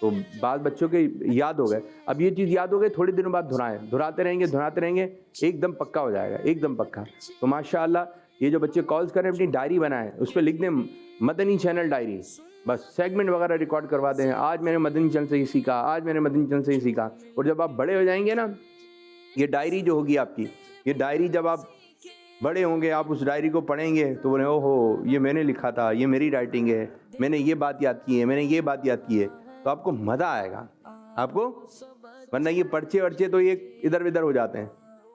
تو بعض بچوں کے یاد ہو گئے. اب یہ چیز یاد ہو گئی, تھوڑے دنوں بعد دہرائیں, دہراتے رہیں گے, ایک دم پکا ہو جائے گا, ایک دم پکا. تو ماشاء اللہ یہ جو بچے کالز کریں اپنی ڈائری بنائیں, اس پہ لکھ دیں مدنی چینل ڈائری, بس سیگمنٹ وغیرہ ریکارڈ کروا دیں, آج میں نے مدنی چینل سے ہی سیکھا, آج میں نے مدنی چینل سے ہی سیکھا. اور جب آپ بڑے ہو جائیں گے نا, یہ ڈائری جو ہوگی آپ کی, یہ ڈائری جب آپ بڑے ہوں گے, آپ اس ڈائری کو پڑھیں گے تو بولیں او ہو یہ میں نے لکھا تھا, یہ میری رائٹنگ ہے, میں نے یہ بات یاد کی ہے, میں نے یہ بات یاد کی ہے. تو آپ کو مزہ آئے گا آپ کو, ورنہ یہ پرچے ورچے تو یہ ادھر ادھر ہو جاتے ہیں,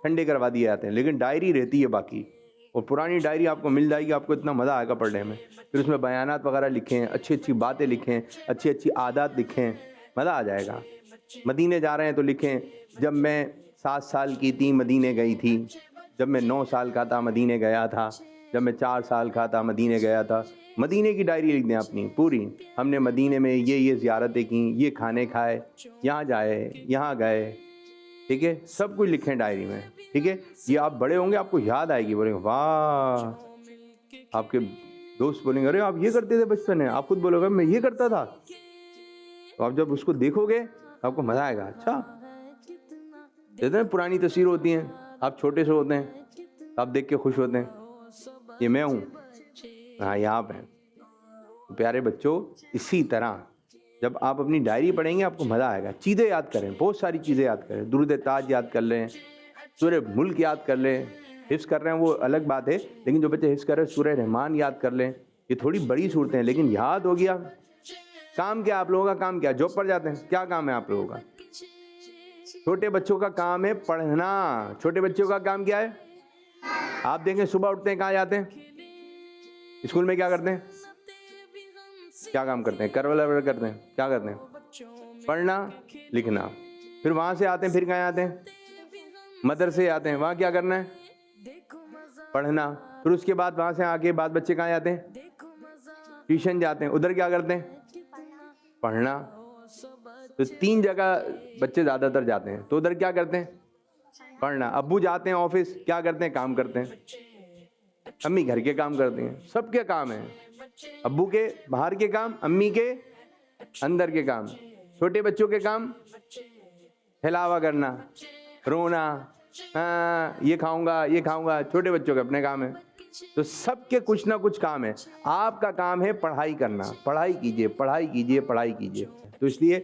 ٹھنڈے کروا دیے جاتے ہیں, لیکن ڈائری رہتی ہے باقی. اور پرانی ڈائری آپ کو مل جائے گی, آپ کو اتنا مزہ آئے گا پڑھنے میں. پھر اس میں بیانات وغیرہ لکھیں, اچھی اچھی باتیں لکھیں, اچھی اچھی عادات لکھیں, مزہ آ جائے گا. مدینے جا رہے ہیں تو لکھیں جب میں 7 سال کی تھی مدینے گئی تھی, جب میں 9 سال کا تھا مدینے گیا تھا, جب میں 4 سال کا تھا مدینے گیا تھا. مدینے کی ڈائری لکھ دیں اپنی پوری, ہم نے مدینے میں یہ زیارتیں کیں, یہ کھانے کھائے, یہاں جائے, یہاں گئے, ٹھیک ہے, سب کچھ لکھیں ڈائری میں, ٹھیک ہے. یہ آپ بڑے ہوں گے آپ کو یاد آئے گی, بولیں گے واہ, آپ کے دوست بولیں گے ارے آپ یہ کرتے تھے بچپن میں, آپ خود بولو گے میں یہ کرتا تھا. تو آپ جب اس کو دیکھو گے آپ کو مزہ آئے گا. اچھا جیسے پرانی تصویر ہوتی ہیں, آپ چھوٹے سے ہوتے ہیں, آپ دیکھ کے خوش ہوتے ہیں, یہ میں ہوں, ہاں یہ آپ ہیں. پیارے بچوں, اسی طرح جب آپ اپنی ڈائری پڑھیں گے آپ کو مزہ آئے گا. چیزیں یاد کریں, بہت ساری چیزیں یاد کریں, درود تاج یاد کر لیں, سورہ ملک یاد کر لیں. حفظ کر رہے ہیں وہ الگ بات ہے, لیکن جو بچے حفظ کر رہے ہیں سورہ رحمان یاد کر لیں. یہ تھوڑی بڑی صورتیں ہیں لیکن یاد ہو گیا. کام کیا آپ لوگوں کا, کام کیا, جاب پر جاتے ہیں, کیا کام ہے آپ لوگوں کا؟ چھوٹے بچوں کا کام ہے پڑھنا. چھوٹے بچوں کا کام کیا ہے؟ آپ دیکھیں صبح اٹھتے ہیں کہاں جاتے ہیں, اسکول میں کیا کرتے ہیں, کیا کام کرتے ہیں, کرول کرتے ہیں, کیا کرتے ہیں, پڑھنا لکھنا. پھر وہاں سے آتے ہیں, پھر کہاں آتے ہیں, مدرسے آتے ہیں, وہاں کیا کرنا ہے, پڑھنا. پھر اس کے بعد وہاں سے آ کے بعد بچے کہاں جاتے ہیں, ٹیوشن جاتے ہیں, ادھر کیا کرتے ہیں, پڑھنا. تو 3 جگہ بچے زیادہ تر جاتے ہیں, تو ادھر کیا کرتے ہیں, پڑھنا. ابو جاتے ہیں آفس, کیا کرتے ہیں, کام کرتے ہیں. امی گھر کے کام کرتے ہیں, سب کے کام ہیں, ابو کے باہر کے کام, امی کے اندر کے کام. چھوٹے بچوں کے کام ہلاوا کرنا, رونا, ہاں یہ کھاؤں گا یہ کھاؤں گا, چھوٹے بچوں کے اپنے کام ہیں. تو سب کے کچھ نہ کچھ کام ہے. آپ کا کام ہے پڑھائی کرنا, پڑھائی کیجئے, پڑھائی کیجئے, پڑھائی کیجئے. تو اس لیے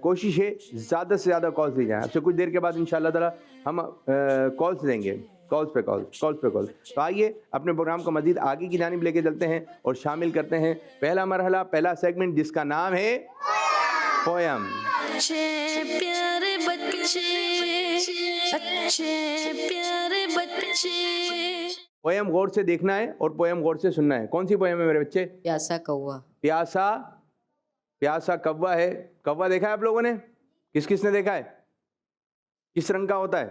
کوشش ہے زیادہ سے زیادہ کالز دی جائیں. اب سے کچھ دیر کے بعد انشاءاللہ تعالی ہم کالز دیں گے, کالز پہ کالز. تو آئیے اپنے پروگرام کو مزید آگے کی جانب لے کے چلتے ہیں اور شامل کرتے ہیں پہلا مرحلہ, پہلا سیگمنٹ جس کا نام ہے پویم. اچھے پیارے بچے, اچھے پیارے بچے. پویم غور سے دیکھنا ہے اور پویم غور سے سننا ہے. کون سی پویم ہے میرے بچے؟ پیاسا کوا. پیاسا کوا ہے. کوا دیکھا ہے آپ لوگوں نے, کس کس نے دیکھا ہے, کس رنگ کا ہوتا ہے,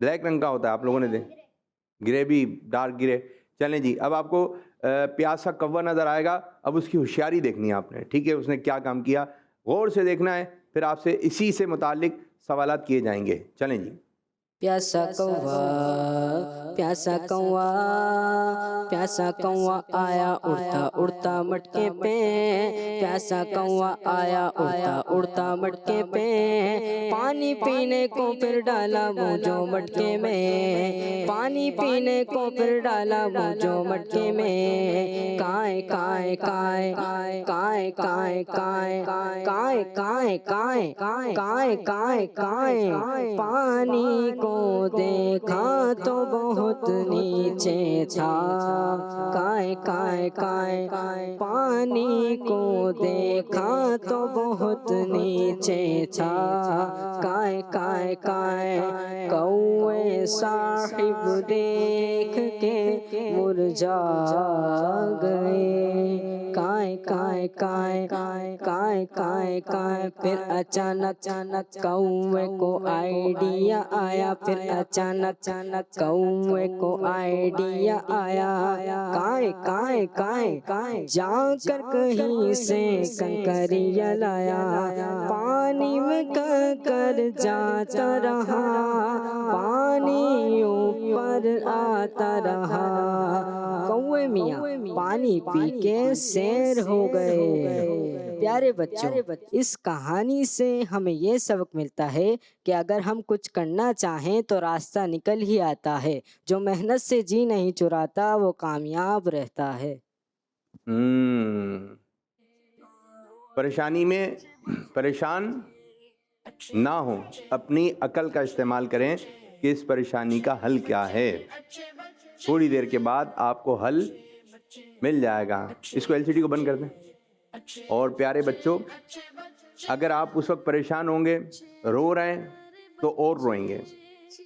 بلیک رنگ کا ہوتا ہے, آپ لوگوں نے دیکھا, گرے بھی, ڈارک گرے. چلیں جی, اب آپ کو پیاسا کوا نظر آئے گا, اب اس کی ہوشیاری دیکھنی ہے آپ نے, ٹھیک ہے, اس نے کیا کام کیا, غور سے دیکھنا ہے. پھر آپ سے اسی سے متعلق سوالات کیے جائیں گے. چلیں جی. پیاسا کوا, پیاسا کوا, پیاسا کوا آیا اڑتا اڑتا مٹکے پہ, پیاسا کوا آیا اڑتا اڑتا مٹکے پہ. پانی پینے کو پھر ڈالا منہ جو مٹکے میں, پانی پینے کو پھر ڈالا منہ جو مٹکے میں. کائیں کائیں کائیں کائیں کائیں کائیں کائیں کائیں کائیں کائیں کائیں کائیں. پانی کو دیکھا تو بہت نیچے تھا, کائیں کائیں کائیں. پانی کو دیکھا تو بہت نیچے تھا, کائیں کائیں کائیں. کوے صاحب دیکھ کے مرجھا گئے, کائیں کائیں کائیں کائیں کائیں کائیں. پھر اچانک کوے کو آئیڈیا آیا, پھر اچانک کوے کو آئیڈیا آیا, کائیں کائیں کائیں. جا کر کہیں سے کنکریاں لایا, پانی میں کنکر جاتا رہا, پانی اوپر آتا رہا. کوے میاں پانی پی کے سیر ہو گئے. پیارے بچوں، اس کہانی سے ہمیں یہ سبق ملتا ہے کہ اگر ہم کچھ کرنا چاہیں تو راستہ نکل ہی آتا ہے، جو محنت سے جی نہیں چراتا وہ کامیاب رہتا ہے۔ پریشانی میں پریشان نہ ہوں، اپنی عقل کا استعمال کریں کہ اس پریشانی کا حل کیا ہے، تھوڑی دیر کے بعد آپ کو حل مل جائے گا۔ اس کو LCD کو بند کر دیں۔ اور پیارے بچوں، اگر آپ اس وقت پریشان ہوں گے، رو رہے ہیں تو اور روئیں گے،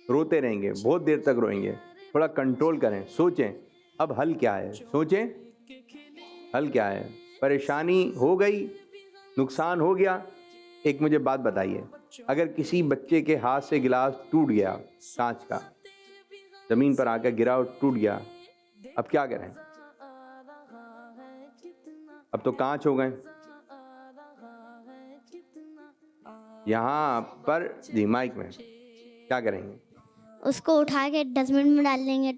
روتے رہیں گے، بہت دیر تک روئیں گے۔ تھوڑا کنٹرول کریں، سوچیں اب حل کیا ہے، سوچیں حل کیا ہے۔ پریشانی ہو گئی، نقصان ہو گیا۔ ایک مجھے بات بتائیے، اگر کسی بچے کے ہاتھ سے گلاس ٹوٹ گیا، کانچ کا، زمین پر آ کر گرا اور ٹوٹ گیا، اب کیا کریں؟ اب تو کانچ ہو گئے۔ یہاں پر جی مائک میں کیا کریں گے؟ اس کو اٹھا کے ڈسٹ بن میں ڈال دیں گے۔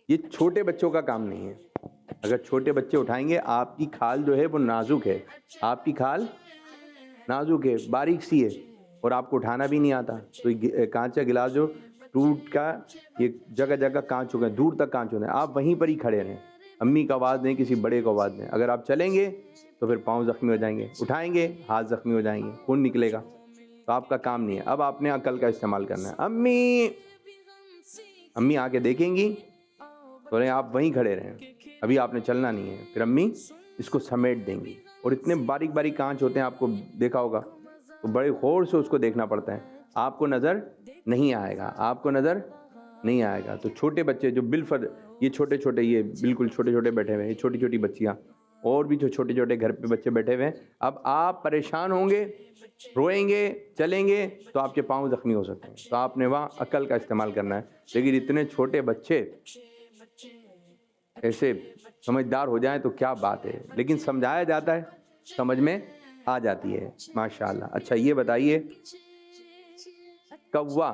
یہ چھوٹے بچوں کا کام نہیں ہے۔ اگر چھوٹے بچے اٹھائیں گے، آپ کی کھال جو ہے وہ نازک ہے، آپ کی کھال نازک ہے، باریک سی ہے، اور آپ کو اٹھانا بھی نہیں آتا، تو کانچ کا گلاس جو ٹوٹ کا، یہ جگہ جگہ کانچ ہو گئے، دور تک کانچ ہو گئے، آپ وہیں پر ہی کھڑے رہیں، امی کو آواز دیں، کسی بڑے کو آواز دیں۔ اگر آپ چلیں گے تو پھر پاؤں زخمی ہو جائیں گے، اٹھائیں گے ہاتھ زخمی ہو جائیں گے، خون نکلے گا، تو آپ کا کام نہیں ہے۔ اب آپ نے عقل کا استعمال کرنا ہے۔ امی آ کے دیکھیں گی تو آپ وہیں کھڑے رہیں، ابھی آپ نے چلنا نہیں ہے، پھر امی اس کو سمیٹ دیں گی، اور اتنے باریک باریک کانچ ہوتے ہیں، آپ کو دیکھا ہوگا، تو بڑے غور سے اس کو دیکھنا پڑتا ہے، آپ کو نظر نہیں آئے گا، آپ کو نظر نہیں آئے گا۔ تو چھوٹے بچے جو بالفرد، یہ چھوٹے چھوٹے، یہ بالکل چھوٹے چھوٹے بیٹھے ہوئے ہیں، یہ چھوٹی چھوٹی بچیاں، اور بھی جو چھوٹے چھوٹے گھر پہ بچے بیٹھے ہوئے ہیں، اب آپ پریشان ہوں گے، روئیں گے، چلیں گے تو آپ کے پاؤں زخمی ہو سکتے ہیں، تو آپ نے وہاں عقل کا استعمال کرنا ہے۔ لیکن اتنے چھوٹے بچے ایسے سمجھدار ہو جائیں تو کیا بات ہے، لیکن سمجھایا جاتا ہے، سمجھ میں آ جاتی ہے، ماشاءاللہ۔ اچھا یہ بتائیے، کوا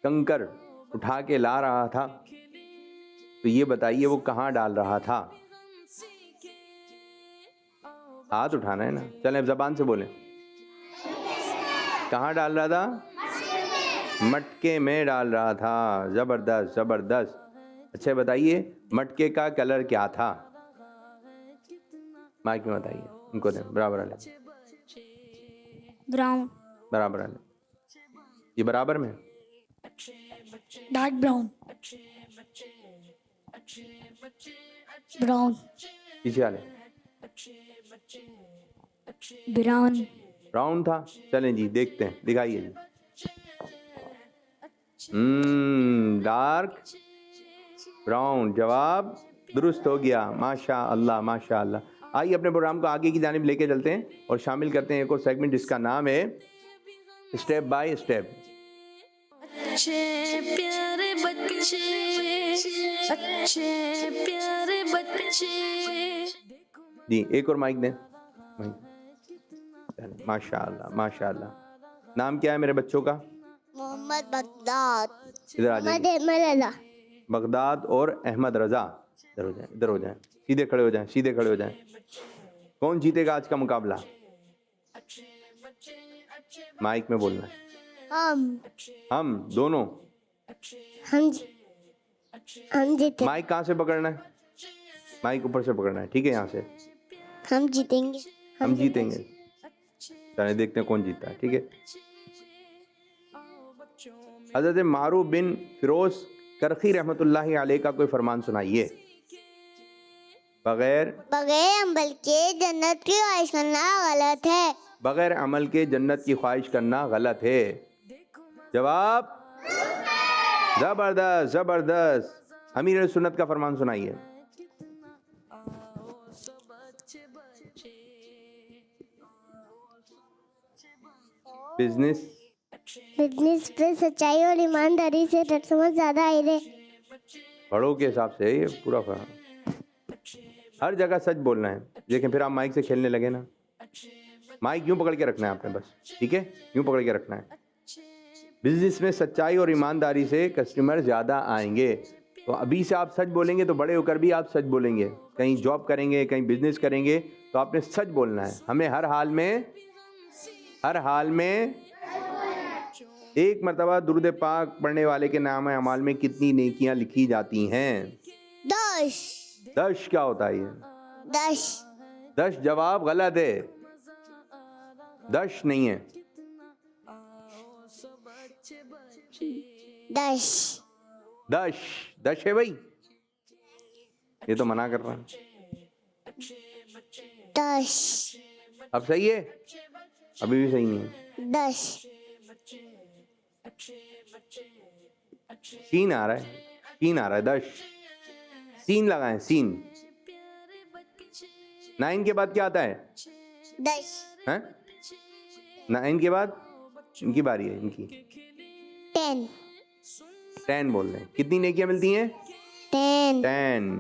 کنکر اٹھا کے لا رہا تھا، تو یہ بتائیے وہ کہاں ڈال رہا تھا؟ ہاتھ اٹھانا ہے نا، چلیں زبان سے بولیں، کہاں ڈال رہا تھا؟ مٹکے میں ڈال رہا تھا۔ زبردست زبردست۔ اچھا بتائیے، مٹکے کا کلر کیا تھا؟ مائک میں بتائیے، ان کو دیں، برابر والے، براؤن، برابر والے، یہ برابر میں، ڈارک براؤن، براؤن، پیچھے والے، براؤن، براؤن تھا۔ چلیں جی دیکھتے ہیں، دکھائیے جی۔ ڈارک براؤن، جواب درست ہو گیا، ماشاء اللہ ماشاء اللہ۔ آئیے اپنے پروگرام کو آگے کی جانب لے کے چلتے ہیں اور شامل کرتے ہیں ایک اور سیگمنٹ جس کا نام ہے اسٹیپ بائی اسٹیپ۔ اچھے پیارے بچے، اچھے پیارے بچے، جی ایک اور مائک دیں، ماشاء اللہ ماشاء اللہ۔ نام کیا ہے میرے بچوں کا؟ محمد بغداد، ادھر آ محمد جائیں، احمد رضا، بغداد اور احمد رضا، ادھر ہو جائیں، ادھر ہو جائیں، سیدھے کھڑے ہو جائیں، سیدھے کھڑے ہو جائیں۔ کون جیتے گا آج کا مقابلہ؟ مائک میں بولنا ہے۔ ہم دونوں، ہم جیتے، مائک کہاں سے پکڑنا ہے؟ مائک اوپر سے پکڑنا ہے، ٹھیک ہے، یہاں سے ہم جیتیں گے، ہم جیتیں گے۔ چلیں دیکھتے ہیں کون جیتا ہے، ٹھیک ہے۔ حضرت معروف بن فیروز کرخی رحمۃ اللہ علیہ کا کوئی فرمان سنائیے۔ بغیر عمل کے جنت کی خواہش کرنا غلط ہے۔ بغیر عمل کے جنت کی خواہش کرنا غلط ہے۔ جواب زبردست زبردست۔ امیر سنت کا فرمان سنائیے۔ بزنس پہ سچائی اور ایمانداری سے سمجھ زیادہ آئے، بڑوں کے حساب سے یہ پورا فرمان، ہر جگہ سچ بولنا ہے۔ لیکن پھر آپ مائک سے کھیلنے لگے نا، مائک یوں پکڑ کے رکھنا ہے آپ نے بس، ٹھیک ہے، یوں پکڑ کے رکھنا ہے۔ بزنس میں سچائی اور ایمانداری سے کسٹمر زیادہ آئیں گے۔ تو ابھی سے آپ سچ بولیں گے تو بڑے ہو کر بھی آپ سچ بولیں گے. کہیں جاب کریں گے, کہیں بزنس کریں گے تو آپ نے سچ بولنا ہے. ہمیں ہر حال میں ایک مرتبہ درود پاک پڑھنے والے کے نام اعمال میں کتنی نیکیاں لکھی جاتی ہیں؟ 10. 10 کیا ہوتا ہے یہ؟ 10. 10 جواب غلط ہے. 10 نہیں ہے. 10. 10 ہے بھائی. یہ تو منع کر رہا ہے. 10. اب صحیح ہے؟ ابھی بھی صحیح نہیں ہے. 10. سین آ رہا ہے. 10 سین لگائیں. سین 9 کے بعد کیا آتا ہے؟ 10. 9 کے بعد ان کی باری ہے. ان کی 10. 10 بول رہے ہیں. کتنی نیکیاں ملتی ہیں؟ 10.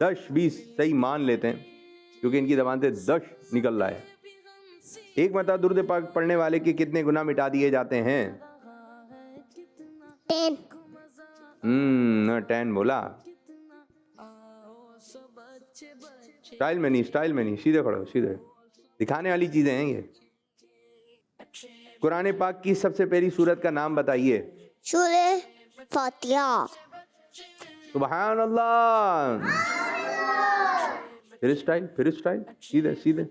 10 20 صحیح مان لیتے ہیں کیونکہ ان کی زبان سے 10 نکل رہا ہے. ایک مرتبہ درود پاک پڑھنے والے کے کتنے گناہ مٹا دیے جاتے ہیں؟ 10. 10 بولا. سٹائل میں نہیں. سیدھے کھڑو. سیدھے دکھانے والی چیزیں ہیں یہ. قرآن پاک کی سب سے پہلی سورت کا نام بتائیے. سورہ فاتحہ. سبحان اللہ. پھر اسٹائل. سیدھے.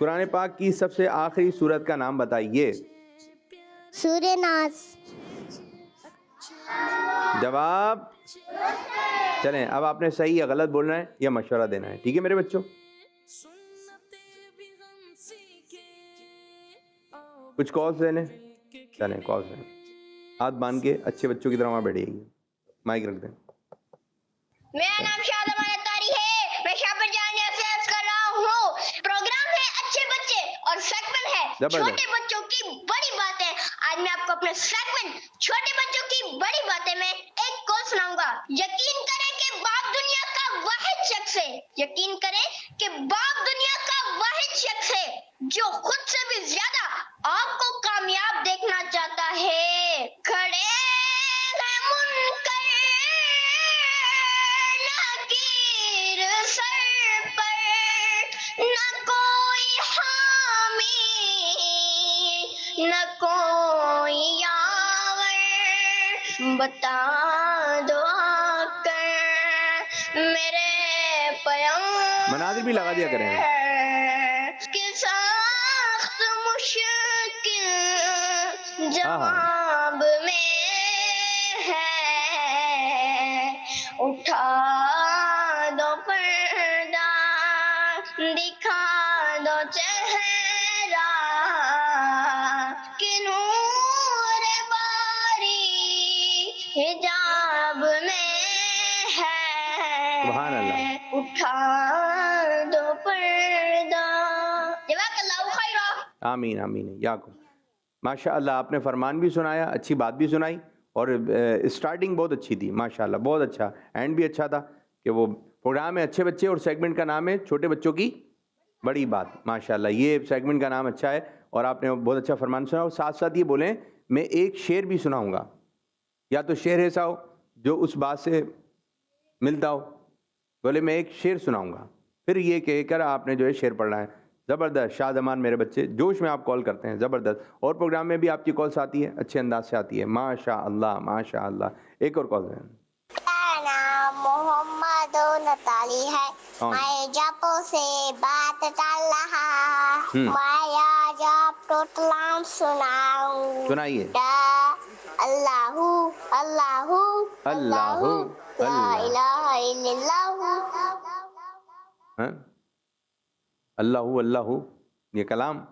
قرآن پاک کی سب سے آخری سورت کا نام بتائیے. سورہ ناس. جواب چلیں اب آپ نے صحیح یا غلط بولنا ہے یا مشورہ دینا ہے. ٹھیک ہے میرے بچوں؟ کچھ کالز دینے. چلیں کالز دیں. ہاتھ باندھ کے اچھے بچوں کی طرح وہاں بیٹھے گی. مائک رکھ دیں. میرا نام شادمان اتاری ہے. میں شاپر جانیا سے عرض کر رہا ہوں. پروگرام ہے اچھے بچے اور سیگمنٹ ہے چھوٹے بچوں کی بڑی باتیں. آج میں آپ کو اپنے سیگمنٹ چھوٹے بچوں کی بڑی باتیں میں ایک کال سناؤں گا. یقین کریں کہ باپ دنیا کا واحد شخص ہے. یقین کریں کہ باپ دنیا کا واحد شخص ہے جو خود سے بھی زیادہ آپ کو کامیاب دیکھنا چاہتا ہے. کھڑے ہیں منکر نکیر سر پر، نہ کوئی حامی نہ کوئی یاور. بتا دو آ کر میرے پیام مناظر بھی لگا دیا کریں. کے سخت مشکل جواب میں ہے. اٹھا دو پردہ دکھا دو چہرہ کہ نور باری حجاب میں ہے. سبحان اللہ. اٹھا دو پردہ. جزاک اللہ خیرہ. آمین. یاکم. ماشاء اللہ آپ نے فرمان بھی سنایا, اچھی بات بھی سنائی اور اسٹارٹنگ بہت اچھی تھی. ماشاء اللہ بہت اچھا. اینڈ بھی اچھا تھا کہ وہ پروگرام ہے اچھے بچے اور سیگمنٹ کا نام ہے چھوٹے بچوں کی بڑی بات. ماشاء اللہ یہ سیگمنٹ کا نام اچھا ہے اور آپ نے بہت اچھا فرمان سنا. اور ساتھ ساتھ یہ بولیں میں ایک شعر بھی سناؤں گا. یا تو شعر ایسا ہو جو اس بات سے ملتا ہو. بولے میں ایک شعر سناؤں گا پھر یہ کہہ کر آپ نے جو ہے شعر پڑھنا ہے. زبردست. شاہ زمان میرے بچے جوش میں آپ کال کرتے ہیں. زبردست. اور پروگرام میں بھی آپ کی کالس آتی ہے اچھے انداز سے آتی ہے. ماشاء اللہ. ایک اور کال دیں. نام محمد نتالی ہے. میں جاپو سے بات کر رہا. میں آج آپ کو کلام سناؤں. سنائیے. اللہ اللہ اللہ لا الہ الا اللہ. اللہ یہ کلام.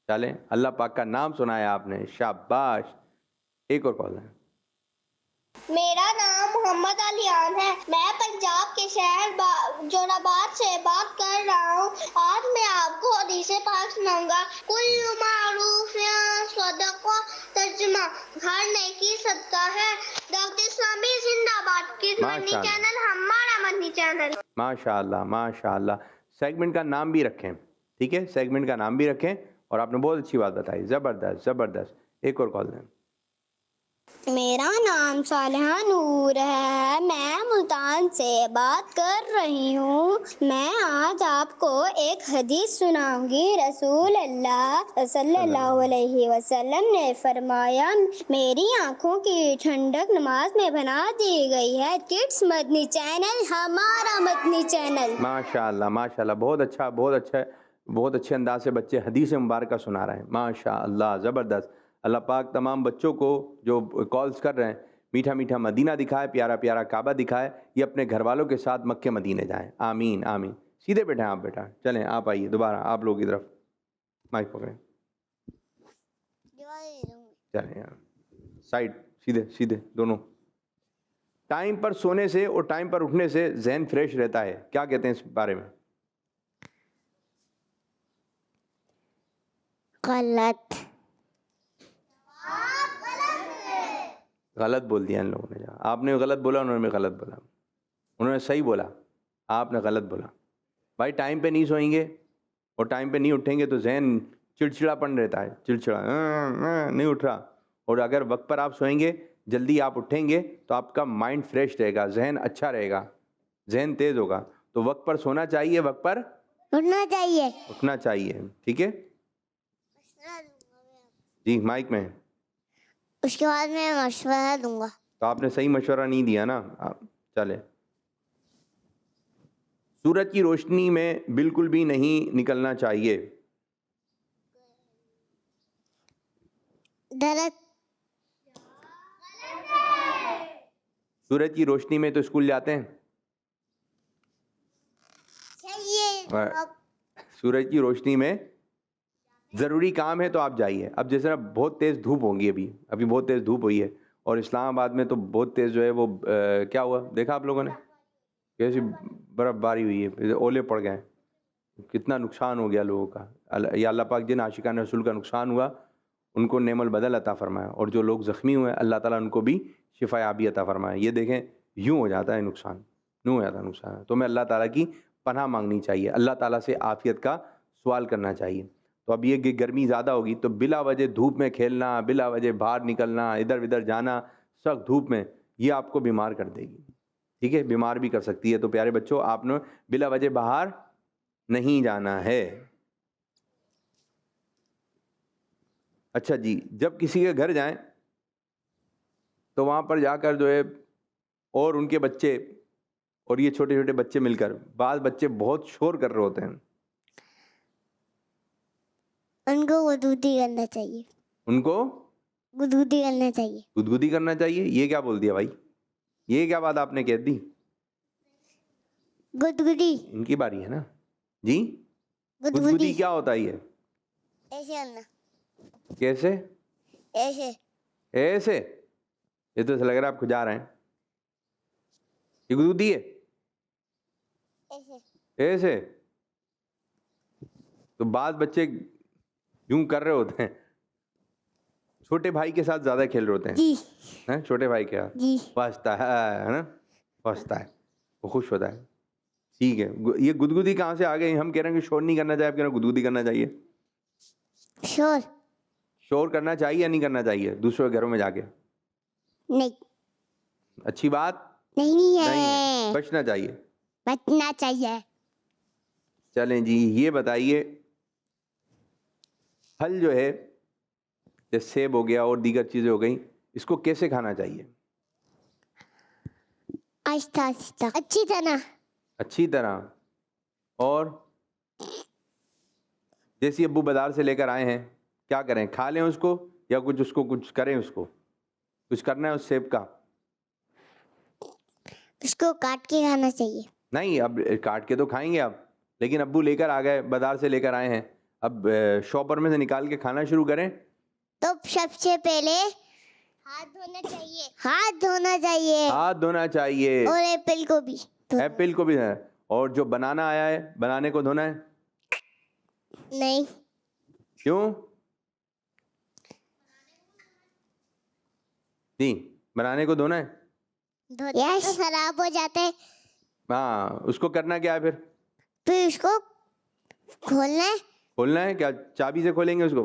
چلیں اللہ پاک کا نام سنایا آپ نے. شاباش. ایک اور کال ہے. میرا نام محمد علیان ہے. میں پنجاب کے شہر جون آباد سے بات کر رہا ہوں. آج میں آپ کو حدیث پاک سناؤں گا. کل معروف صدقہ. ترجمہ ہر نیکی صدقہ ہے. دعوت اسلامی زندہ باد. کس مدنی چینل ہمارا مدنی چینل. ماشاء اللہ. سیگمنٹ کا نام بھی رکھیں. ٹھیک ہے سیگمنٹ کا نام بھی رکھیں اور آپ نے بہت اچھی بات بتائی. زبردست. ایک اور کال دیں. میرا نام صالحہ نور ہے، میں ملتان سے بات کر رہی ہوں۔ میں آج آپ کو ایک حدیث سناؤں گی۔ رسول اللہ صلی اللہ علیہ وسلم نے فرمایا، میری آنکھوں کی ٹھنڈک نماز میں بنا دی گئی ہے۔ کڈس مدنی چینل ہمارا مدنی چینل۔ ماشاءاللہ ماشاءاللہ، بہت اچھا بہت اچھا ہے، بہت اچھے انداز سے بچے حدیث مبارکہ سنا رہے ہیں، ماشاءاللہ زبردست۔ اللہ پاک تمام بچوں کو جو کالز کر رہے ہیں میٹھا میٹھا مدینہ دکھائے، پیارا پیارا کعبہ دکھائے، یہ اپنے گھر والوں کے ساتھ مکہ مدینے جائیں، آمین آمین۔ سیدھے بیٹھیں آپ، بیٹا چلیں آپ آئیے دوبارہ، آپ لوگ کی طرف مائک پکڑیں، چلیں یار سائڈ، سیدھے سیدھے دونوں۔ ٹائم پر سونے سے اور ٹائم پر اٹھنے سے ذہن فریش رہتا ہے، کیا کہتے ہیں اس بارے میں؟ غلط۔ غلط بول دیا ان لوگوں نے، آپ نے غلط بولا، انہوں نے بھی غلط بولا، انہوں نے صحیح بولا، آپ نے غلط بولا۔ بھائی ٹائم پہ نہیں سوئیں گے اور ٹائم پہ نہیں اٹھیں گے تو ذہن چڑچڑا پن رہتا ہے، چڑچڑا نہیں اٹھ رہا، اور اگر وقت پر آپ سوئیں گے، جلدی آپ اٹھیں گے تو آپ کا مائنڈ فریش رہے گا، ذہن اچھا رہے گا، ذہن تیز ہوگا۔ تو وقت پر سونا چاہیے، وقت پر اٹھنا چاہیے۔ اٹھنا چاہیے، ٹھیک ہے جی، مائک میں۔ اس کے بعد میں مشورہ دوں گا۔ تو آپ نے صحیح مشورہ نہیں دیا نا، چلے۔ سورج کی روشنی میں بالکل بھی نہیں نکلنا چاہیے، غلط۔ سورج کی روشنی میں تو اسکول جاتے ہیں، چاہیے۔ سورج کی روشنی میں ضروری کام ہے تو آپ جائیے۔ اب جیسے بہت تیز دھوپ ہوں گی، ابھی بہت تیز دھوپ ہوئی ہے، اور اسلام آباد میں تو بہت تیز جو ہے وہ کیا ہوا دیکھا آپ لوگوں نے، کیسی برف باری ہوئی ہے، اولے پڑ گئے، کتنا نقصان ہو گیا لوگوں کا۔ یا اللہ پاک جن عاشقان رسول کا نقصان ہوا ان کو نعم البدل عطا فرمایا، اور جو لوگ زخمی ہوئے اللہ تعالیٰ ان کو بھی شفا یابی عطا فرمایا۔ یہ دیکھیں یوں ہو جاتا ہے نقصان، یوں ہو جاتا ہے نقصان، تو میں اللہ تعالیٰ کی پناہ مانگنی چاہیے، اللہ تعالیٰ سے عافیت کا سوال کرنا چاہیے۔ تو اب یہ کہ گرمی زیادہ ہوگی تو بلا وجہ دھوپ میں کھیلنا، بلا وجہ باہر نکلنا، ادھر ادھر جانا سخت دھوپ میں، یہ آپ کو بیمار کر دے گی، ٹھیک ہے، بیمار بھی کر سکتی ہے۔ تو پیارے بچوں، آپ نے بلا وجہ باہر نہیں جانا ہے۔ اچھا جی، جب کسی کے گھر جائیں تو وہاں پر جا کر جو ہے، اور ان کے بچے اور یہ چھوٹے چھوٹے بچے مل کر، بعض بچے بہت شور کر رہے ہوتے ہیں، ان کو گدگدی کرنا چاہیے۔ ان کو گدگدی کرنا چاہیے۔ گدگدی کرنا چاہیے، یہ کیا بول دیا بھائی، یہ کیا بات آپ نے کہہ دی؟ گدگدی۔ ان کی باری ہے نا جی، گدگدی گدگدی کیا ہوتا ہے یہ؟ ایسے کرنا، کیسے؟ ایسے۔ ایسے؟ یہ تو ایسا لگ رہا ہے آپ کھجا رہے ہیں، یہ گدگدی ہے؟ ایسے۔ ایسے؟ تو بعض بچے یوں کر رہے ہوتے ہیں، چھوٹے بھائی کے ساتھ زیادہ کھیل رہے ہوتے ہیں، جی ہیں چھوٹے بھائی کے ساتھ جی۔ پھنستا ہے نا، پھنستا ہے، وہ خوش ہوتا ہے، ٹھیک ہے۔ یہ گدگدی کہاں سے آ گئی؟ ہم کہہ رہے ہیں کہ شور نہیں کرنا چاہیے، آپ کہہ رہے ہیں گدگدی کرنا چاہیے۔ شور شور کرنا چاہیے یا نہیں کرنا چاہیے دوسروں کے گھروں میں جا کے؟ نہیں، اچھی بات نہیں نہیں ہے، ہے، بچنا چاہیے۔ بچنا چاہیے۔ چلیں جی، یہ بتائیے پھل جو ہے جیسے سیب ہو گیا اور دیگر چیزیں ہو گئیں، اس کو کیسے کھانا چاہیے؟ آہستہ آہستہ، اچھی طرح۔ اچھی طرح، اور جیسے ابو بازار سے لے کر آئے ہیں، کیا کریں، کھا لیں اس کو یا کچھ اس کو کچھ کریں، اس کو کچھ کرنا ہے اس سیب کا؟ اس کو کاٹ کے کھانا چاہیے۔ نہیں، اب کاٹ کے تو کھائیں گے اب، لیکن ابو لے کر آ گئے، بازار سے لے کر آئے ہیں، اب شاپر میں سے نکال کے کھانا شروع کریں؟ تو سب سے پہلے ہاتھ دھونا چاہیے، ہاتھ دھونا چاہیے، ہاتھ دھونا چاہیے، اور ایپل کو بھی۔ ایپل کو بھی ہے، اور جو بنانا آیا ہے بنانے کو دھونا ہے؟ نہیں، کیوں جی، بنانے کو دھونا ہے؟ یس، خراب ہو جاتے، ہاں، اس کو کرنا کیا ہے پھر اس کو کھولنا ہے۔ کھولنا ہے؟ کیا چابی سے کھولیں گے اس کو؟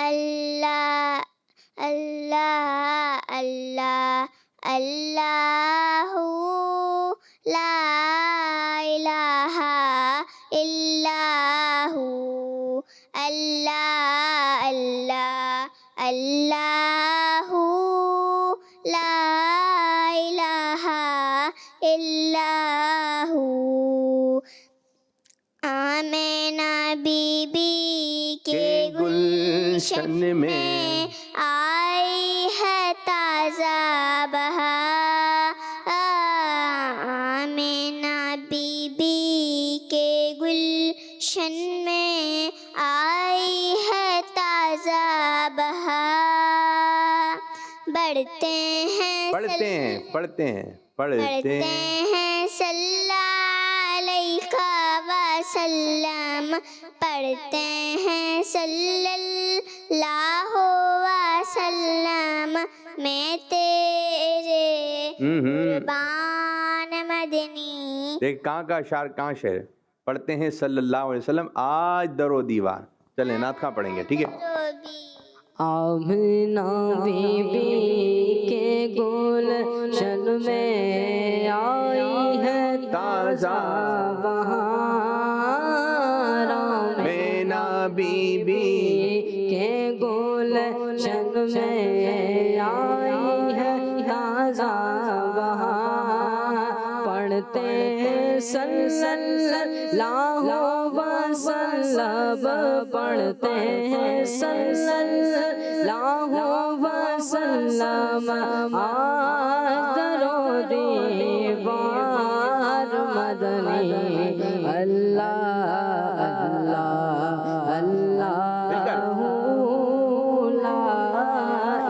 اللہ اللہ اللہ اللہ لا الہ الا ہو اللہ اللہ اللہ لا الہ الا ہو آمینہ بی بی کے گلشن میں آئی ہے تازہ بہار آمینہ بی بی کے گلشن میں آئی ہے تازہ بہار بڑھتے ہیں صلی علیہ وسلم پڑھتے ہیں صلی اللہ وسلم میں تیرے قربان مدنی. دیکھ کہاں کا اشعار کہاں شعر پڑھتے ہیں صلی اللہ علیہ وسلم آج در و دیوار. چلیں نعت خواں پڑھیں گے ٹھیک ہے. آمنہ بی بی کے گلشن میں آئی ہے تازہ بہار آمنہ بی بی کے گلشن میں آئی ہے تازہ بہار پڑھتے ہیں صلی اللہ وسلم پڑھتے ہیں صلی اللہ وسلم آج در و دیوار مدنی اللہ اللہ اللہ لا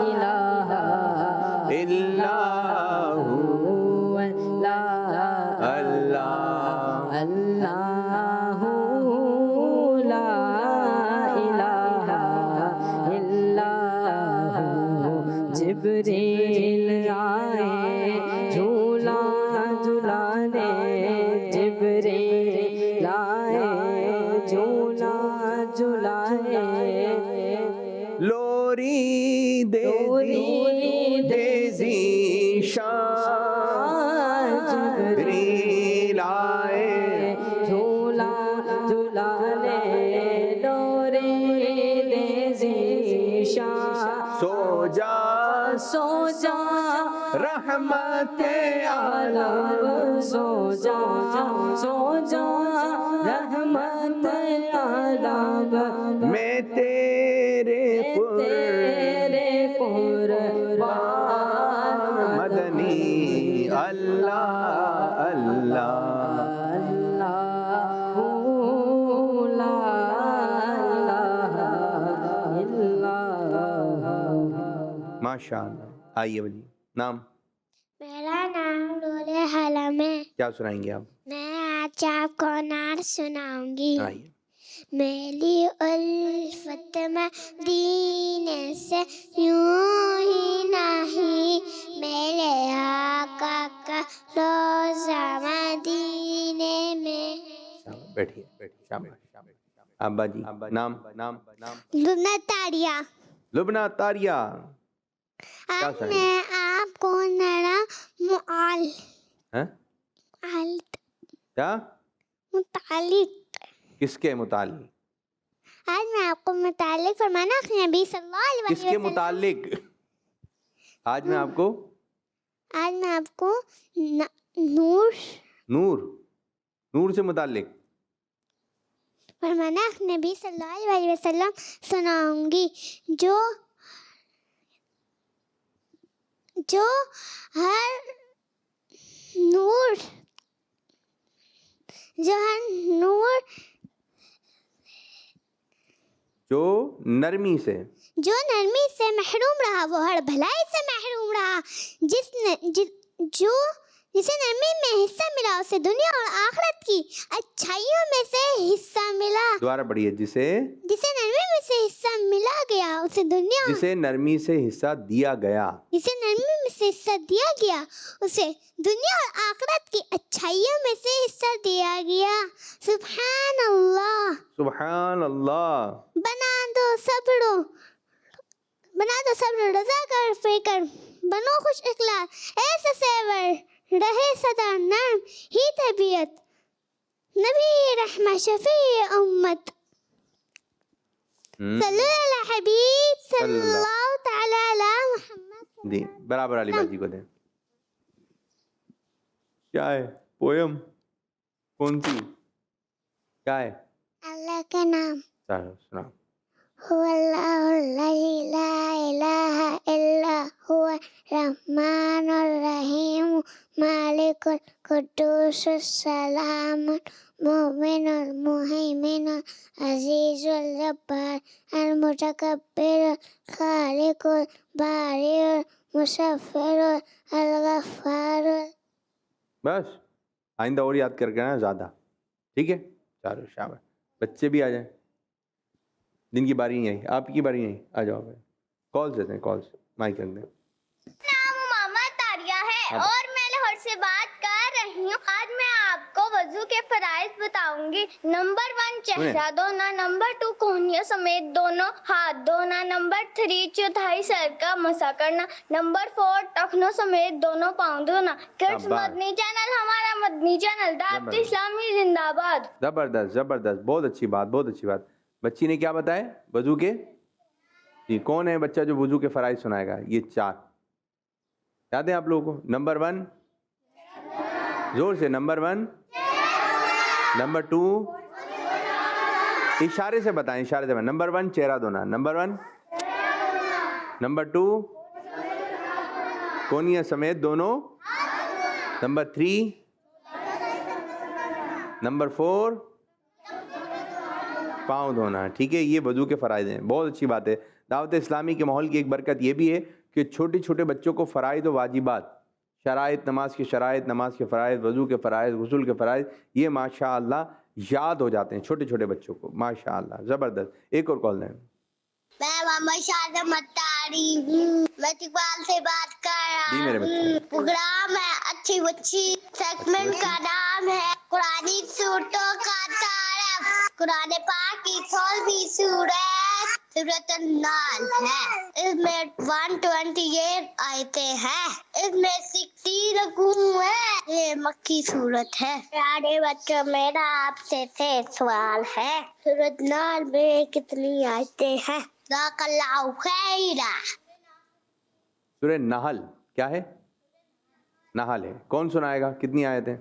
الہ الا ہو اللہ اللہ اللہ لا الہ الا ہو جبریل آئے جھولا جھلانے جبریل آئے جھولا جھلانے لوری دیزی شان جبریل آئے جھولا جھلانے ڈوری دیزی شاہ سو جا رحمت عالم سو جا رحمت عالم میں تیرے قربان مدنی اللہ اللہ اللہ لا الہ الا ماشاء اللہ. آئیے بجی نام میرا نام نور حلم ہے. کیا سنائیں گے آپ؟ میں آج آپ کو نعت سناؤں گی. آئیے. میری الفت مدینے سے یوں ہی نہیں میرے آقا کا روزہ مدینے میں. بیٹھیے شاباش. ابا جی نام لبنہ طاریہ. لبنہ طاریہ. اب میں آپ کو نڑا کیا متعلق کس کے متعلق؟ آج میں آپ کو متعلق فرمانا نبی صلی اللہ علیہ وسلم. کس کے متعلق؟ آج میں آپ کو نور سے متعلق فرمانا نبی صلی اللہ علیہ وسلم سناؤں گی جو ہر نور جو نرمی سے محروم رہا وہ ہر بھلائی سے محروم رہا. جسے نرمی میں حصہ ملا اسے دنیا اور آخرت کی اچھائیوں میں سے حصہ ملا. دوبارہ پڑھیے. جسے نرمی میں سے حصہ ملا گیا اسے دنیا جسے نرمی سے حصہ دیا گیا اسے دنیا اور آخرت کی اچھائیوں میں سے حصہ دیا گیا. سبحان اللہ. سبحان اللہ. بنا دو صبرو بنا دو صبر رضا کر فکر بنو خوش اخلاق ایسا سیور رہے صدا نرم ہی طبیعت نبی رحمت شفیع امت صلی اللہ حبیب صلی اللہ تعالی علی محمد. جی برابر علی بھائی جی کو دیں. کیا ہے پویم کون سی کیا ہے؟ اللہ کے نام. چلو سنا. هو اللہ الذی لا الہ الا هو الرحمن الرحیم مالک القدوس السلام المؤمن المہیمن العزیز الجبار المتکبر الخالق البارئ المصور الغفار. بس آئندہ اور یاد کر کے نا زیادہ. ٹھیک ہے چلو شاباش. بچے بھی آ جائیں. جن کی باری نہیں آئی آپ کی باری نہیں آ جاؤ. کالس دیتے ہیں کالس مائک رکھ دیں. نام ماما تاریہ ہے اور میں لاہور سے بات کر رہی ہوں. آج میں آپ کو وضو کے فرائض بتاؤں گی. نمبر 1 چہرہ دھونا. نمبر 2 کونیوں سمیت دونوں ہاتھ دھونا. نمبر 3 چوتھائی سر کا مسح کرنا. نمبر 4 ٹخنوں سمیت دونوں پاؤں دھونا. کڈس مدنی چینل ہمارا مدنی چینل دعوت اسلامی زندہ باد. زبردست زبردست بہت اچھی بات بہت اچھی بات. بچی نے کیا بتایا وضو کے؟ جی کون ہے بچہ جو وضو کے فرائض سنائے گا؟ یہ 4 یاد ہیں آپ لوگوں کو. نمبر 1 زور سے. نمبر 1 نمبر 2 اشارے سے بتائیں اشارے سے. نمبر 1 چہرہ دھونا. نمبر 1 نمبر 2 کونیاں سمیت دونوں. نمبر 3 نمبر 4 پاؤں دھونا. ٹھیک ہے یہ وضو کے فرائض ہیں. بہت اچھی بات ہے. دعوت اسلامی کے ماحول کی ایک برکت یہ بھی ہے کہ چھوٹے چھوٹے بچوں کو فرائض و واجبات شرائط نماز کے شرائط نماز کے فرائض وضو کے فرائض غسل کے فرائض یہ ماشاء اللہ یاد ہو جاتے ہیں چھوٹے چھوٹے بچوں کو. ماشاء اللہ زبردست. ایک اور کال دیں. میں محمد شاہد متاری ہوں. میں اقبال سے بات کر رہا جی میرے بچے. ہوں. پروگرام ہے اچھی بچی. سیگمنٹ کا نام ہے قرآنی صورتوں کا تعارف. قرآن پاک کی 16ویں سورت سورۃ النحل ہے. اس میں 128 آیتیں ہیں. اس میں 60 رکوع ہے. یہ مکی صورت ہے. پیارے بچوں میرا آپ سے سوال ہے سورۃ النحل میں کتنی آیتیں ہیں؟ جزاک اللہ خیرا. سورہ نحل کیا ہے؟ نحل ہے. کون سنائے گا؟ کتنی آیتیں؟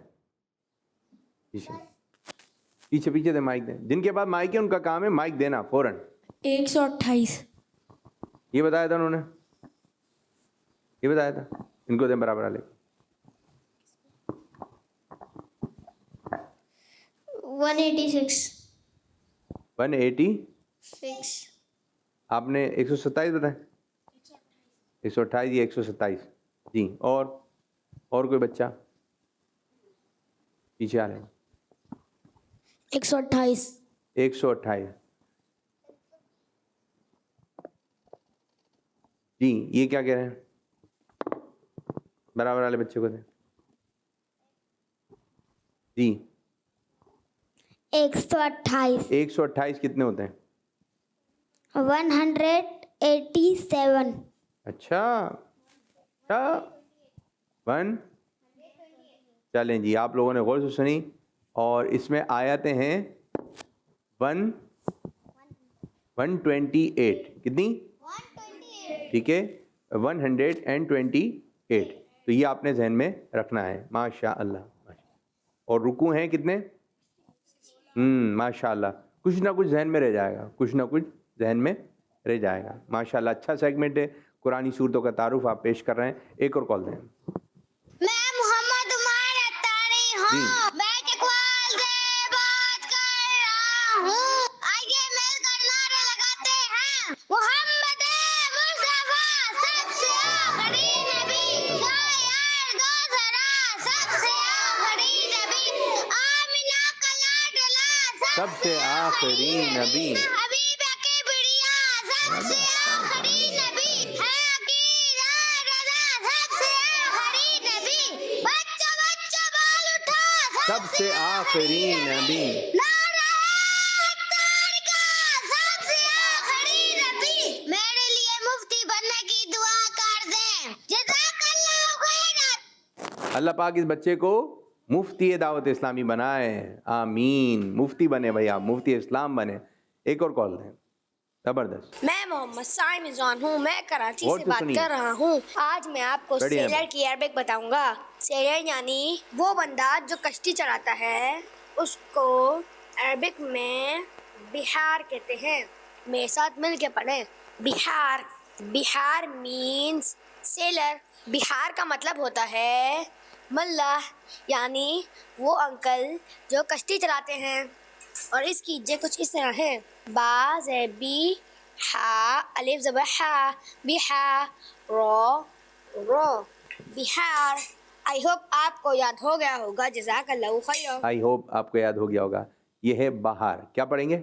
پیچھے پیچھے پیچھے دیں مائک دیں. جن کے پاس مائک ہے ان کا کام ہے مائک دینا فوراً. 128. یہ بتایا تھا انہوں نے یہ بتایا تھا. ان کو دیں برابر والے. 186. 186 آپ نے 127 بتائیں. 128 یا 127 جی. اور کوئی بچہ پیچھے آ رہے ہیں. 128. 128 جی. یہ کیا کہہ رہے ہیں؟ برابر والے بچے کو دیں جی. 128. 128 کتنے ہوتے ہیں؟ 187. اچھا 1 چلیں جی. آپ لوگوں نے غور سے سنی اور اس میں آیتیں ہیں 128 کتنی؟ ٹھیک ہے 128 تو یہ آپ نے ذہن میں رکھنا ہے. ماشاء اللہ. اور رکوع ہیں کتنے؟ ماشاء اللہ. کچھ نہ کچھ ذہن میں رہ جائے گا کچھ نہ کچھ ذہن میں رہ جائے گا. ماشاء اللہ اچھا سیگمنٹ ہے. قرآنی صورتوں کا تعارف آپ پیش کر رہے ہیں. ایک اور کال دیں. میں محمد عمر اتاری ہوں. میں اقبال سے بات کر رہا ہوں. آئیے مل کر نعرے لگاتے ہیں محمد مصطفیٰ سب سے آخری نبی. شاعر دوسرا سب سے آخری نبی. آمینہ کا لاڈلا سب سے آخری نبی. حبیب کی بڑیا سب سے آخری نبی. ہے عقیدہ رضا سب سے آخری نبی. بچہ بچہ بال اٹھا سب سے آخری نبی. نعرہ اتار کا سب سے آخری نبی. میرے لیے مفتی اللہ پاک اس بچے کو مفتی دعوت اسلامی بنائے, آمین. مفتی بنے بھائی آپ, مفتی اسلام بنے. ایک اور کال دیں. زبردست. میں محمد سائم رضوان ہوں, میں کراچی غور سے سے بات سنیے. کر رہا ہوں. آج میں آپ کو بڑھیا. سیلر کی عربک بتاؤں گا. سیلر یعنی وہ بندہ جو کشتی چلاتا ہے, اس کو عربک میں بحار کہتے ہیں. میرے ساتھ مل کے پڑھیں. بحار. Bahar means seller. بحار کا مطلب ہوتا ہے ملح, یعنی وہ انکل جو کشتی چلاتے ہیں. اور اس کی جے کچھ اس طرح ہے. با زبی ہا الف زبر ہا بحا رو رو بحار. آئی ہوپ آپ کو یاد ہو گیا ہوگا. جزاک اللہ خیر. آئی ہوپ آپ کو یاد ہو گیا ہوگا. یہ ہے بہار. کیا پڑھیں گے؟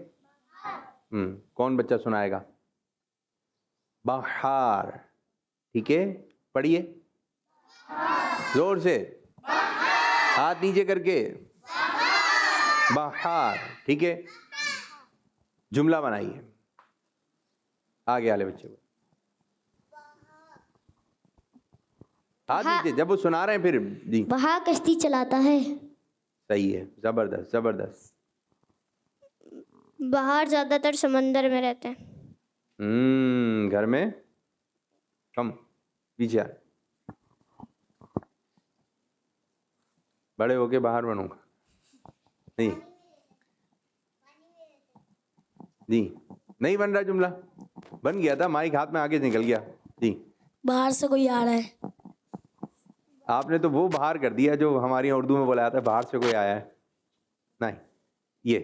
کون بچہ سنائے گا؟ بہار. ٹھیک ہے, پڑھیے زور سے, ہاتھ نیچے کر کے. بہار. ٹھیک ہے, جملہ بنائیے. آگے والے بچے کو ہاتھ نیچے جب وہ سنا رہے ہیں پھر. جی, بہار کشتی چلاتا ہے. صحیح ہے, زبردست زبردست. بہار زیادہ تر سمندر میں رہتے ہیں. گھر میں کم. پیچھے بڑے ہو کے باہر بنوں گا. نہیں جی, نہیں بن رہا جملہ. بن گیا تھا, مائک ہاتھ میں آگے نکل گیا. جی, باہر سے کوئی آ رہا ہے. آپ نے تو وہ باہر کر دیا جو ہماری اردو میں بولا جاتا ہے باہر سے کوئی آیا ہے. نہیں, یہ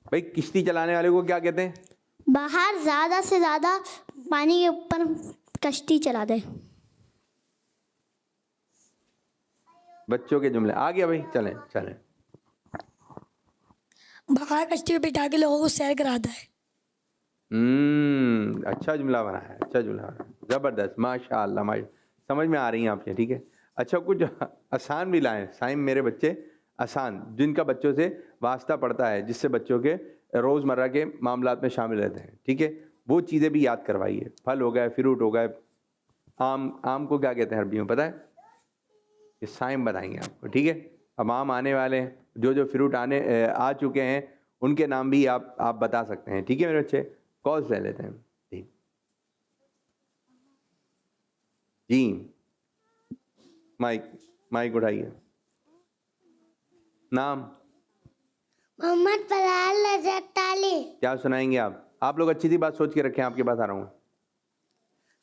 بھائی کشتی چلانے والے کو کیا کہتے ہیں؟ باہر زیادہ سے زیادہ پانی کے اوپر کشتی چلا دے. بچوں کے جملے آ گیا بھائی. چلیں چلیں. باہر کشتی پہ بٹھا کے لوگوں کو سیر کراتا ہے. اچھا جملہ بنا ہے, اچھا جملہ بنا ہے. زبردست, ماشاء اللہ ماشاء. سمجھ میں آ رہی ہیں آپ کے. ٹھیک ہے, اچھا کچھ آسان بھی لائیں. سائم میرے بچے آسان, جن کا بچوں سے واسطہ پڑتا ہے, جس سے بچوں کے روز مرہ کے معاملات میں شامل رہتے ہیں. ٹھیک ہے, وہ چیزیں بھی یاد کروائیے. پھل ہو گئے, فروٹ ہو گئے. آم کو کیا کہتے ہیں عربی میں پتہ ہے؟ یہ سائم بتائیں گے آپ کو. ٹھیک ہے, اب آم آنے والے ہیں, جو فروٹ آ چکے ہیں ان کے نام بھی آپ بتا سکتے ہیں. ٹھیک ہے میرے بچے, کالز لے لیتے ہیں. جی جی, مائک اٹھائیے. نام؟ محمد فلال نجات علی. کیا سنائیں گے آپ؟ آپ لوگ اچھی سی بات سوچ کے رکھیں, آپ کے پاس آ رہا ہوں.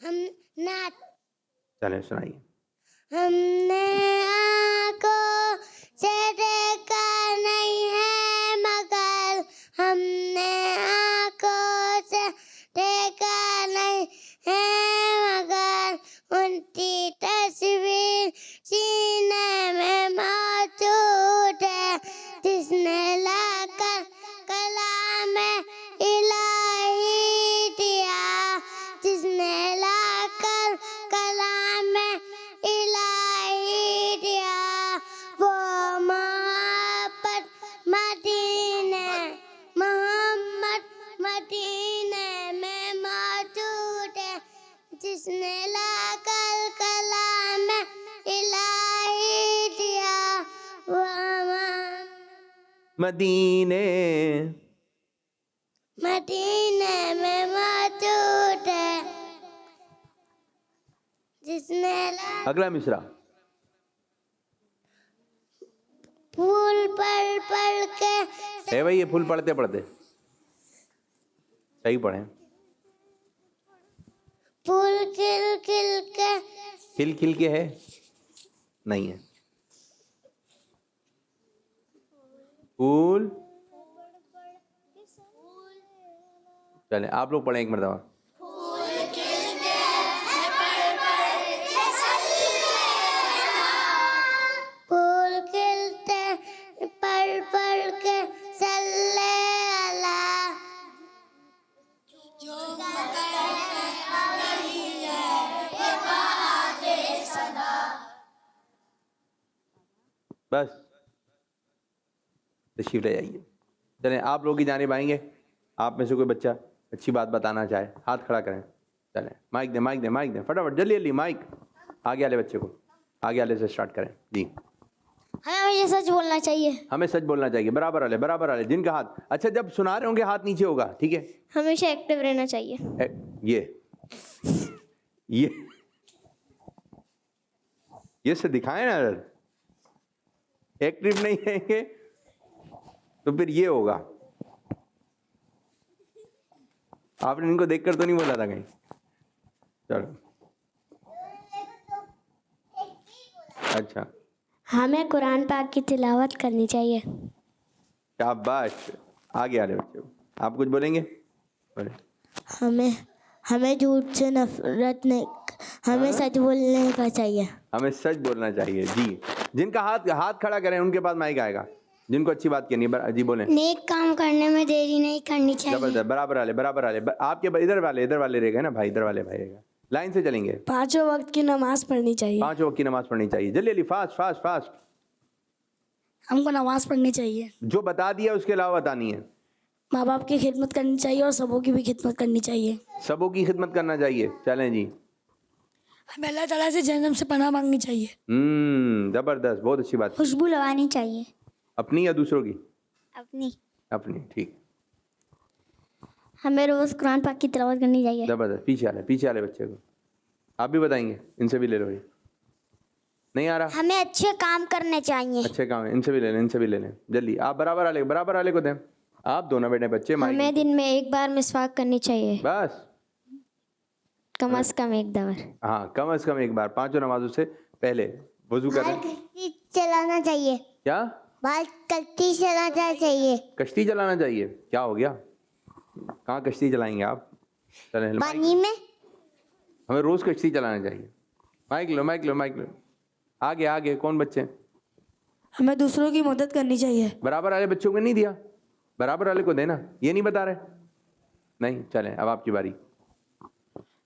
ہم نعت. چلیں سنائیے. ہم نے آنکھوں سے دیکھا نہیں ہے مگر, ہم نے آنکھوں سے دیکھا نہیں ہے مگر, ان کی تصویر سینے میں موجود ہے, جس نے لا کر کلام الہی دیا, جس نے لا کر کلام الہی دیا. وہ محمد مدینے, محمد مدینے میں موجود ہے, جس نے لا کر کلام الہی دیا. وہ مدینے مدینے میں موجود ہے, جس نے لا اگلا مصرع. پھول پڑھ پڑھ کے ہے بھائی, یہ پھول پڑھتے پڑھتے صحیح پڑھیں. پھول کھل کھل کے کھل کھل کے ہے نہیں ہے. پھول, چلیں آپ لوگ پڑھیں ایک مرتبہ. پھول کھلتے پڑھ پڑھ کے صلی اللہ. بس تشریف لے جائیے. چلیں آپ لوگ کی جانب آئیں گے. آپ میں سے کوئی بچہ اچھی بات بتانا چاہے, ہاتھ کھڑا کریں. چلیں مائک دیں, مائک دیں, مائک دیں, فٹافٹ جلدی جلدی مائک. آگے والے بچے کو، آگے والے سے اسٹارٹ کریں جی. ہمیں ہمیشہ سچ بولنا چاہیے. ہمیں سچ بولنا چاہیے. برابر والے، برابر والے. جن کا ہاتھ اچھا جب سنا رہے ہوں گے ہاتھ نیچے ہوگا، ٹھیک ہے. ہمیشہ ایکٹیو رہنا چاہیے. یہ سے دکھائیں نا، ایکٹیو نہیں رہیں گے تو پھر یہ ہوگا. آپ نے ان کو دیکھ کر تو نہیں بولا تھا کہیں؟ چلو اچھا. ہمیں قرآن پاک کی تلاوت کرنی چاہیے. شاباش. آگے آ رہے بچے، آپ کچھ بولیں گے؟ بولیں. ہمیں جھوٹ سے نفرت نہیں، ہمیں سچ بولنے کا چاہیے. ہمیں سچ بولنا چاہیے جی. جن کا ہاتھ کھڑا کریں ان کے پاس مائک آئے گا، جن کو اچھی بات کرنی ہے. جی بولیں. نیک کام کرنے میں دیری نہیں کرنی چاہیے. زبردست. برابر والے، برابر والے. آپ کے ادھر والے رہ گئے نا بھائی، ادھر والے بھائی رہ گئے. لائن سے چلیں گے. 5 وقت کی نماز پڑھنی چاہیے. 5 وقت کی نماز پڑھنی چاہیے. جلدی جلدی، فاسٹ فاسٹ فاسٹ. ہم کو نماز پڑھنی چاہیے. جو بتا دیا اس کے علاوہ بتانی ہے. ماں باپ کی خدمت کرنی چاہیے اور سبوں کی بھی خدمت کرنی چاہیے. سبوں کی خدمت کرنا چاہیے. چلیں جی. ہمیں اللہ تعالیٰ سے جہنم سے پناہ مانگنی چاہیے. زبردست، بہت اچھی بات. خوشبو لگانی چاہیے. اپنی یا دوسروں کی؟ اپنی. اپنی. ٹھیک. ہمیں روز قرآن پاک کی تلاوت کرنی چاہیے. زبردست. پیچھے والے بچے کو آپ بھی بتائیں گے. ان سے بھی لے لو. یہ نہیں آ رہا. ہمیں اچھے کام کرنے چاہیے. اچھے کام ہے. ان سے بھی لے لیں، ان سے بھی لے لیں. جلدی. آپ برابر والے کو دیں. آپ دونوں بیٹے بچے. ہمیں دن میں ایک بار مسواک کرنی چاہیے. بس کم از کم ایک دور. ہاں، کم از کم ایک بار 5 نمازوں سے پہلے وضو کریں. کشتی چلانا چاہیے. کیا؟ کشتی چلانا چاہیے. کشتی چلانا چاہیے. کیا ہو گیا؟ کہاں کشتی چلائیں گے آپ؟ چلیں. پانی میں. ہمیں روز کشتی چلانا چاہیے. مائک لو. آگے کون بچے؟ ہمیں دوسروں کی مدد کرنی چاہیے. برابر والے بچوں کو نہیں دیا، برابر والے کو دینا. یہ نہیں بتا رہے؟ نہیں. چلیں اب آپ کی باری.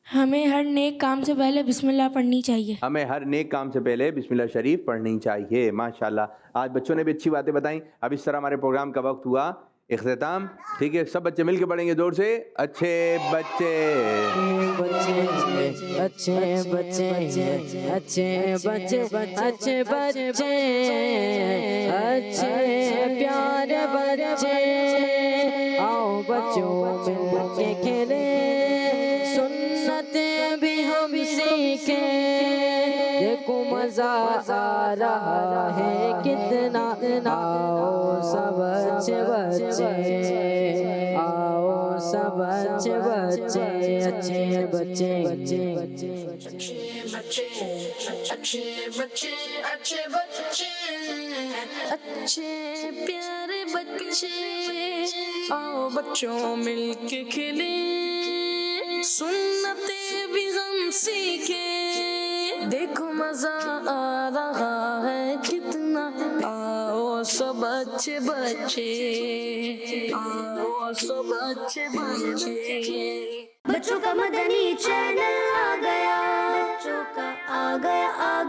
ہمیں ہر نیک کام سے پہلے بسم اللہ پڑھنی چاہیے. ہمیں ہر نیک کام سے پہلے بسم اللہ شریف پڑھنی چاہیے. ماشاءاللہ. آج بچوں نے بھی اچھی باتیں بتائیں. اب اس طرح ہمارے پروگرام کا وقت ہوا اختتام. ٹھیک ہے، سب بچے مل کے پڑھیں گے زور سے. اچھے بچے، اچھے بچے، اچھے بچے، اچھے بچے، اچھے پیارے بچے. آؤ بچوں مل کے کھیلے، سنتیں بھی ہم سیکھیں. دیکھو مزہ آ رہا ہے کتنا. آؤ سب اچھے بچے، آؤ سب اچھے بچے، اچھے بچے، اچھے پیارے بچے. آؤ بچوں مل کے کھیلے، سنتیں بھی ہم سیکھیں. دیکھو مزہ آ رہا ہے کتنا. آؤ سب اچھے بچے، آؤ سب اچھے بچے. بچوں کا مدنی چینل آ گیا، بچوں کا آ گیا